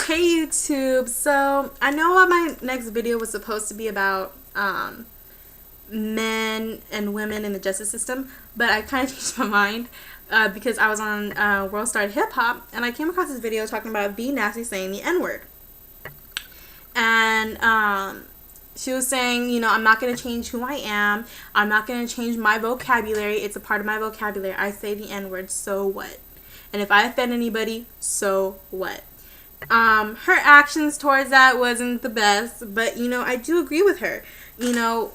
Hey YouTube, so I know what my next video was supposed to be about men and women in the justice system, but I kind of changed my mind because I was on World Star Hip Hop and I came across this video talking about B Nasty saying the N-word. And she was saying, you know, I'm not going to change who I am. I'm not going to change my vocabulary. It's a part of my vocabulary. I say the N-word, so what? And if I offend anybody, so what? Her actions towards that wasn't the best, but, you know, I do agree with her. You know,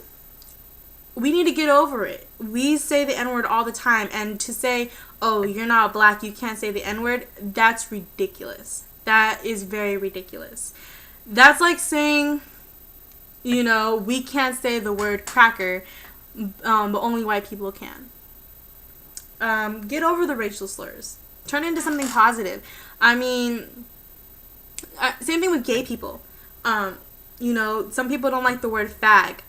we need to get over it. We say the N-word all the time, and to say, oh, you're not black, you can't say the N-word, that's ridiculous. That is very ridiculous. That's like saying, you know, we can't say the word cracker, but only white people can. Get over the racial slurs. Turn it into something positive. I mean, same thing with gay people. You know, some people don't like the word fag.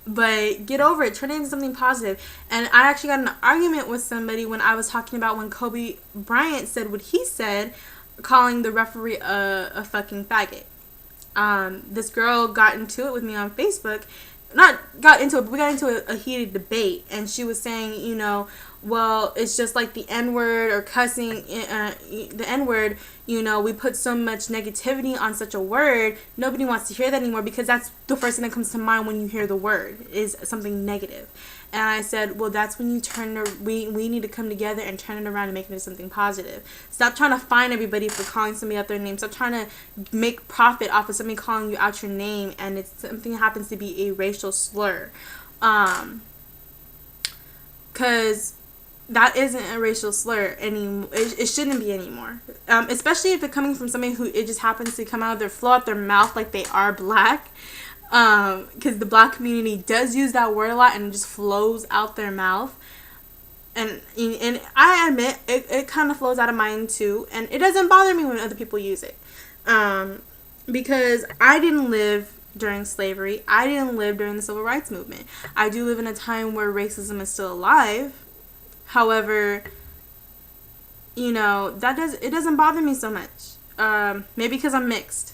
But get over it. Turn it into something positive. And I actually got in an argument with somebody when I was talking about when Kobe Bryant said what he said, calling the referee a fucking faggot. This girl got into it with me on Facebook. Not got into it, but we got into a heated debate. And she was saying, you know, well, it's just like the N-word or cussing, the N-word, you know, we put so much negativity on such a word, nobody wants to hear that anymore because that's the first thing that comes to mind when you hear the word, is something negative. And I said, well, that's when you we need to come together and turn it around and make it into something positive. Stop trying to fine everybody for calling somebody out their name. Stop trying to make profit off of somebody calling you out your name and it's something that happens to be a racial slur. Because that isn't a racial slur anymore. It shouldn't be anymore. Especially if it's coming from somebody who it just happens to come out of their flow out their mouth like they are black. Because the black community does use that word a lot and it just flows out their mouth. And I admit it kind of flows out of mine too. And it doesn't bother me when other people use it. Because I didn't live during slavery. I didn't live during the civil rights movement. I do live in a time where racism is still alive. However, you know, it doesn't bother me so much. Maybe because I'm mixed.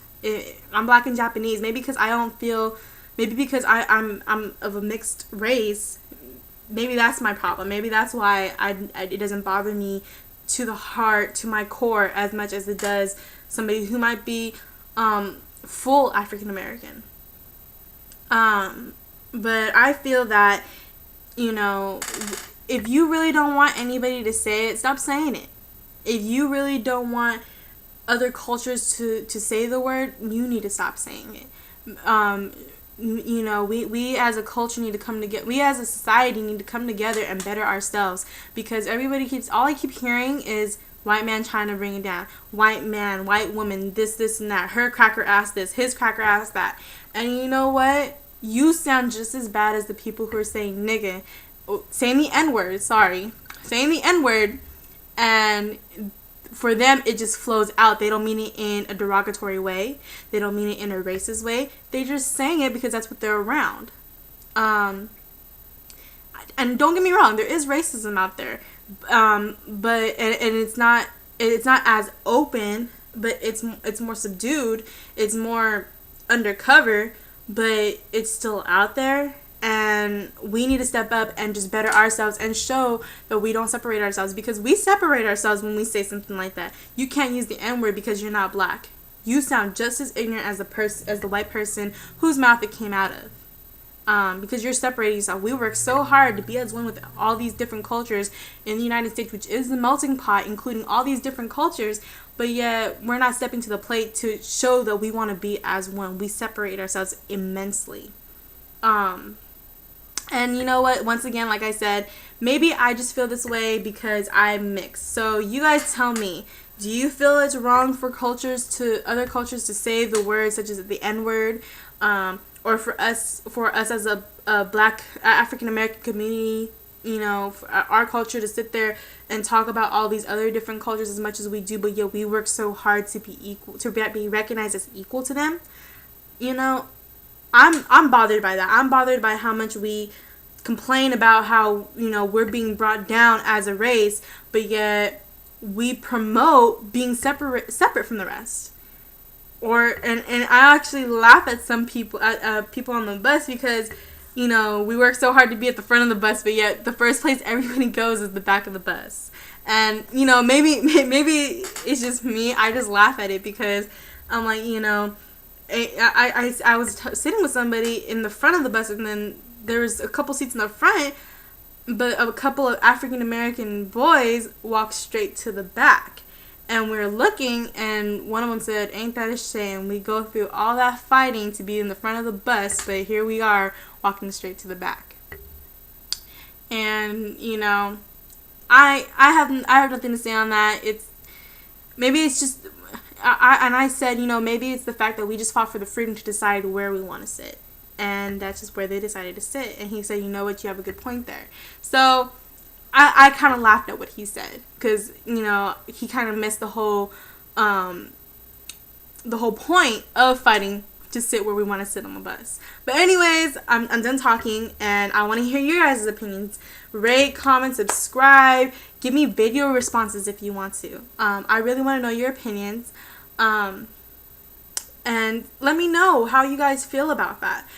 I'm black and Japanese. Maybe because I don't feel. Maybe because I'm of a mixed race. Maybe that's my problem. Maybe that's why it doesn't bother me to the heart, to my core, as much as it does somebody who might be full African American. But I feel that, you know, if you really don't want anybody to say it, stop saying it. If you really don't want other cultures to say the word, you need to stop saying it. You know, we as a culture need to come together. We as a society need to come together and better ourselves, because all I keep hearing is white man trying to bring it down. White man, white woman, this and that. Her cracker ass this, his cracker ass that. And you know what? You sound just as bad as the people who are saying nigga, saying the N-word, saying the N-word, and for them it just flows out. They don't mean it in a derogatory way. They don't mean it in a racist way. They just saying it because that's what they're around. And don't get me wrong, there is racism out there, but it's not as open, but it's more subdued. It's more undercover, but it's still out there. And we need to step up and just better ourselves and show that we don't separate ourselves, because we separate ourselves when we say something like that. You can't use the N-word because you're not black. You sound just as ignorant as the white person whose mouth it came out of. Because you're separating yourself. We work so hard to be as one with all these different cultures in the United States, which is the melting pot, including all these different cultures, but yet we're not stepping to the plate to show that we want to be as one. We separate ourselves immensely. And you know what? Once again, like I said, maybe I just feel this way because I'm mixed. So you guys tell me, do you feel it's wrong for other cultures to say the word such as the N-word? Or for us as a black African American community, you know, for our culture to sit there and talk about all these other different cultures as much as we do, but yet we work so hard to be equal, to be recognized as equal to them. You know, I'm bothered by that. I'm bothered by how much we complain about how, you know, we're being brought down as a race, but yet we promote being separate from the rest. and I actually laugh at some people, people on the bus, because, you know, we work so hard to be at the front of the bus, but yet the first place everybody goes is the back of the bus. And, you know, maybe it's just me. I just laugh at it because I'm like, you know, I was sitting with somebody in the front of the bus, and then there was a couple seats in the front, but a couple of African American boys walked straight to the back. And we were looking, and one of them said, "Ain't that a shame? We go through all that fighting to be in the front of the bus, but here we are walking straight to the back." And, you know, I have nothing to say on that. Maybe it's just, I said, you know, maybe it's the fact that we just fought for the freedom to decide where we want to sit. And that's just where they decided to sit. And he said, "You know what, you have a good point there." So I kind of laughed at what he said, because, you know, he kind of missed the whole point of fighting to sit where we want to sit on the bus. But anyways, I'm done talking, and I want to hear your guys' opinions. Rate, comment, subscribe. Give me video responses if you want to. I really want to know your opinions. And let me know how you guys feel about that.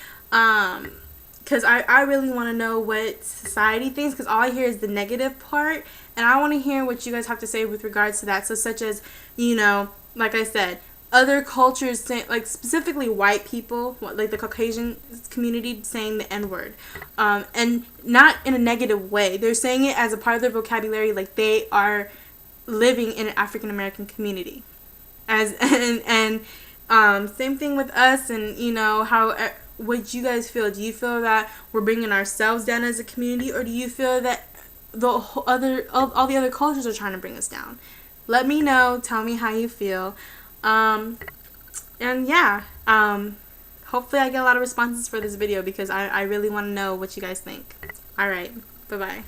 Because I really want to know what society thinks, because all I hear is the negative part, and I want to hear what you guys have to say with regards to that. So such as, you know, like I said, other cultures, say, like specifically white people, like the Caucasian community, saying the N-word, and not in a negative way. They're saying it as a part of their vocabulary, like they are living in an African American community. Same thing with us, and, you know, how. What you guys feel? Do you feel that we're bringing ourselves down as a community, or do you feel that all the other cultures are trying to bring us down? Let me know. Tell me how you feel. And yeah, hopefully I get a lot of responses for this video, because I really want to know what you guys think. Alright, bye-bye.